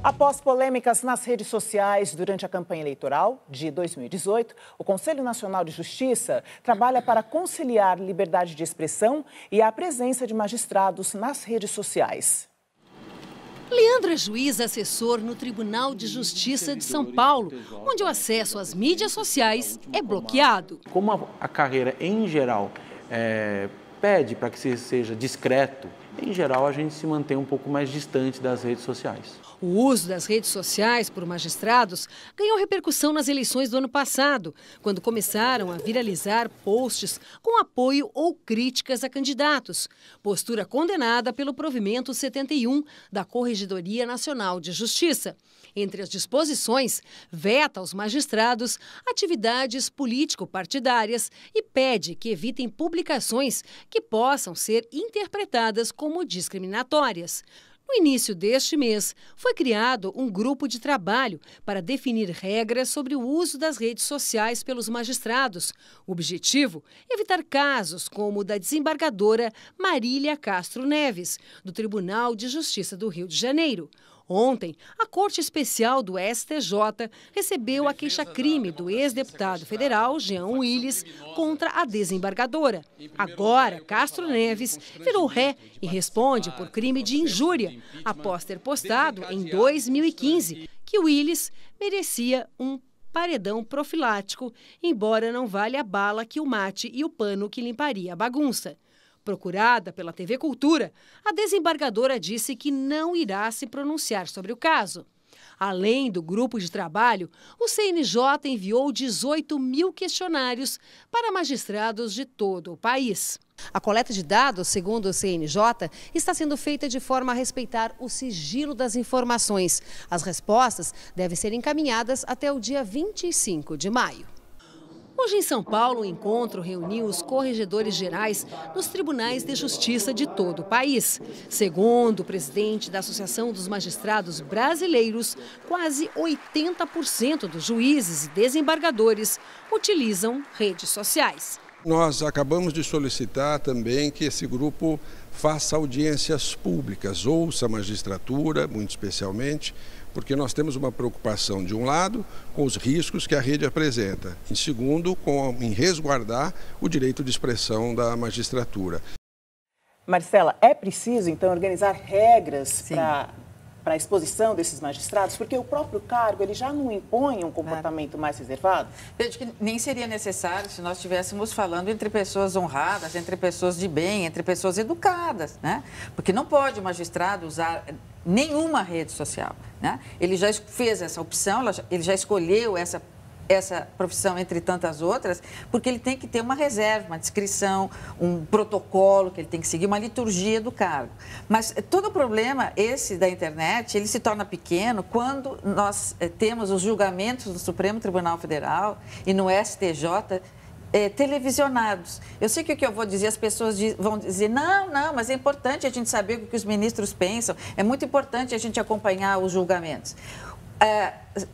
Após polêmicas nas redes sociais durante a campanha eleitoral de 2018, o Conselho Nacional de Justiça trabalha para conciliar liberdade de expressão e a presença de magistrados nas redes sociais. Leandro é juiz assessor no Tribunal de Justiça de São Paulo, onde o acesso às mídias sociais é bloqueado. Como a carreira, em geral, pede para que se seja discreto, em geral, a gente se mantém um pouco mais distante das redes sociais. O uso das redes sociais por magistrados ganhou repercussão nas eleições do ano passado, quando começaram a viralizar posts com apoio ou críticas a candidatos. Postura condenada pelo provimento 71 da Corregedoria Nacional de Justiça. Entre as disposições, veta aos magistrados atividades político-partidárias e pede que evitem publicações que possam ser interpretadas como discriminatórias. No início deste mês, foi criado um grupo de trabalho para definir regras sobre o uso das redes sociais pelos magistrados. O objetivo é evitar casos como o da desembargadora Marília Castro Neves, do Tribunal de Justiça do Rio de Janeiro. Ontem, a Corte Especial do STJ recebeu a queixa-crime do ex-deputado federal Jean Willis contra a desembargadora. Agora, Castro Neves virou ré e responde por crime de injúria, após ter postado em 2015 que Willis merecia um paredão profilático, embora não valha a bala que o mate e o pano que limparia a bagunça. Procurada pela TV Cultura, a desembargadora disse que não irá se pronunciar sobre o caso. Além do grupo de trabalho, o CNJ enviou 18 mil questionários para magistrados de todo o país. A coleta de dados, segundo o CNJ, está sendo feita de forma a respeitar o sigilo das informações. As respostas devem ser encaminhadas até o dia 25 de maio. Hoje em São Paulo, o encontro reuniu os corregedores gerais dos tribunais de justiça de todo o país. Segundo o presidente da Associação dos Magistrados Brasileiros, quase 80% dos juízes e desembargadores utilizam redes sociais. Nós acabamos de solicitar também que esse grupo faça audiências públicas, ouça a magistratura, muito especialmente, porque nós temos uma preocupação, de um lado, com os riscos que a rede apresenta, em segundo, em resguardar o direito de expressão da magistratura. Marcela, é preciso, então, organizar regras para a exposição desses magistrados? Porque o próprio cargo ele já não impõe um comportamento mais reservado? Vejo que nem seria necessário se nós estivéssemos falando entre pessoas honradas, entre pessoas de bem, entre pessoas educadas, né? Porque não pode o magistrado usar nenhuma rede social, né? Ele já fez essa opção, ele já escolheu essa profissão entre tantas outras, porque ele tem que ter uma reserva, uma descrição, um protocolo que ele tem que seguir, uma liturgia do cargo. Mas todo o problema, esse da internet, ele se torna pequeno quando nós temos os julgamentos do Supremo Tribunal Federal e no STJ televisionados. Eu sei que o que eu vou dizer, as pessoas vão dizer, não, mas é importante a gente saber o que os ministros pensam, é muito importante a gente acompanhar os julgamentos.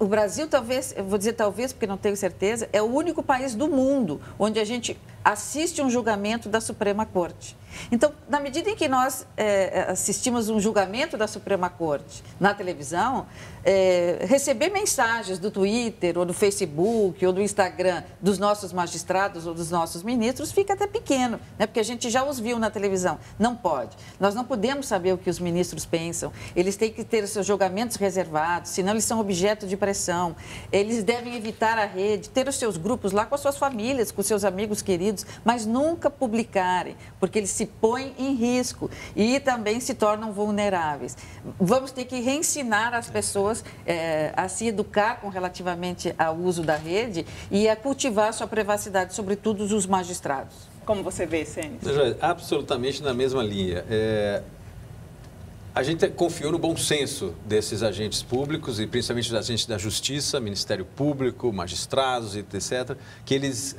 O Brasil, talvez, eu vou dizer talvez porque não tenho certeza, é o único país do mundo onde a gente assiste um julgamento da Suprema Corte. Então, na medida em que nós assistimos um julgamento da Suprema Corte na televisão, receber mensagens do Twitter, ou do Facebook, ou do Instagram dos nossos magistrados ou dos nossos ministros fica até pequeno, né? Porque a gente já os viu na televisão. Não pode. Nós não podemos saber o que os ministros pensam. Eles têm que ter os seus julgamentos reservados, senão eles são objeto de pressão. Eles devem evitar a rede, ter os seus grupos lá com as suas famílias, com os seus amigos queridos, mas nunca publicarem, porque eles se põem em risco e também se tornam vulneráveis. Vamos ter que reensinar as pessoas a se educar relativamente ao uso da rede e a cultivar sua privacidade, sobretudo os magistrados. Como você vê, Sênis? Absolutamente na mesma linha. A gente confiou no bom senso desses agentes públicos e principalmente dos agentes da Justiça, Ministério Público, magistrados, etc., que eles,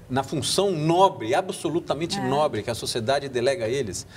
na função nobre, absolutamente nobre, que a sociedade delega a eles,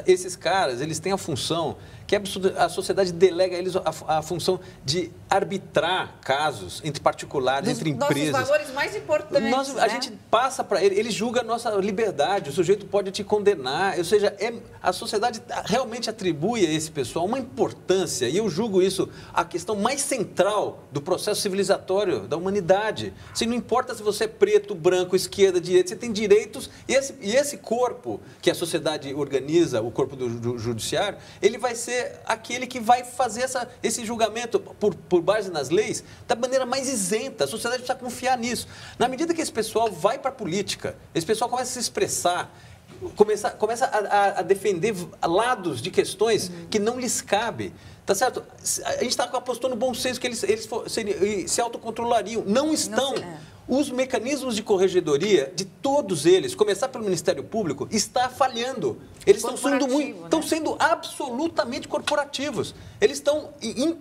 esses caras, eles têm a função que que a sociedade delega a eles a função de arbitrar casos entre particulares, entre empresas. Nossos valores mais importantes, A gente passa para ele julga a nossa liberdade, o sujeito pode te condenar, ou seja, a sociedade realmente atribui a esse pessoal uma importância, e eu julgo isso a questão mais central do processo civilizatório da humanidade. Assim, não importa se você é preto, branco, esquerda, direita, você tem direitos, e esse corpo que a sociedade organiza, o corpo do judiciário, ele vai ser aquele que vai fazer esse julgamento por base nas leis da maneira mais isenta. A sociedade precisa confiar nisso. Na medida que esse pessoal vai para a política, esse pessoal começa a se expressar, começa a defender lados de questões que não lhes cabe. Tá certo? A gente está apostando no bom senso que eles se autocontrolariam. Não estão. Os mecanismos de corregedoria de todos eles, começar pelo Ministério Público, está falhando. Eles estão sendo absolutamente corporativos. Eles estão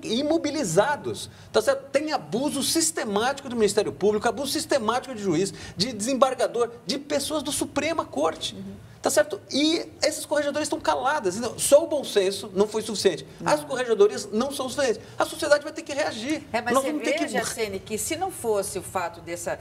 imobilizados. Tá certo? Tem abuso sistemático do Ministério Público, abuso sistemático de juiz, de desembargador, de pessoas do Suprema Corte. Tá certo? E esses corregedores estão caladas. Então, só o bom senso não foi suficiente. As corregedorias não são suficientes. A sociedade vai ter que reagir. Mas você vê, Jacene, que se não fosse o fato dessa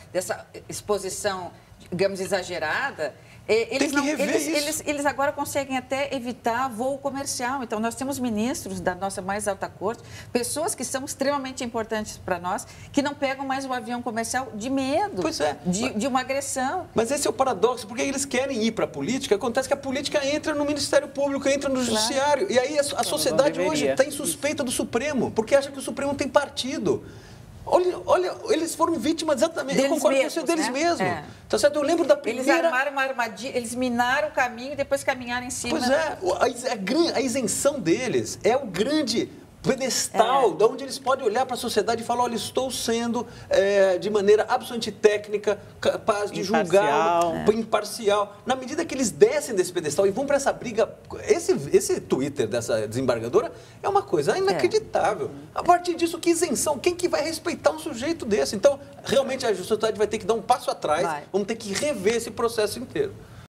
exposição, digamos, exagerada, eles agora conseguem até evitar voo comercial. Então, nós temos ministros da nossa mais alta corte, pessoas que são extremamente importantes para nós, que não pegam mais o avião comercial de medo de uma agressão. Mas esse é o paradoxo, porque eles querem ir para a política, acontece que a política entra no Ministério Público, entra no Judiciário, e aí a sociedade hoje está em suspeita do Supremo, porque acha que o Supremo tem partido. Olha, eles foram vítimas exatamente, eu concordo com você, deles mesmos. Tá certo? Eu lembro da primeira... Eles armaram uma armadilha, eles minaram o caminho e depois caminharam em cima. Pois a isenção deles é o grande pedestal, de onde eles podem olhar para a sociedade e falar, olha, estou sendo de maneira absolutamente técnica, capaz de julgar, imparcial. Na medida que eles descem desse pedestal e vão para essa briga, esse Twitter dessa desembargadora é uma coisa inacreditável. A partir disso, que isenção? Quem que vai respeitar um sujeito desse? Então, realmente a sociedade vai ter que dar um passo atrás, vamos ter que rever esse processo inteiro.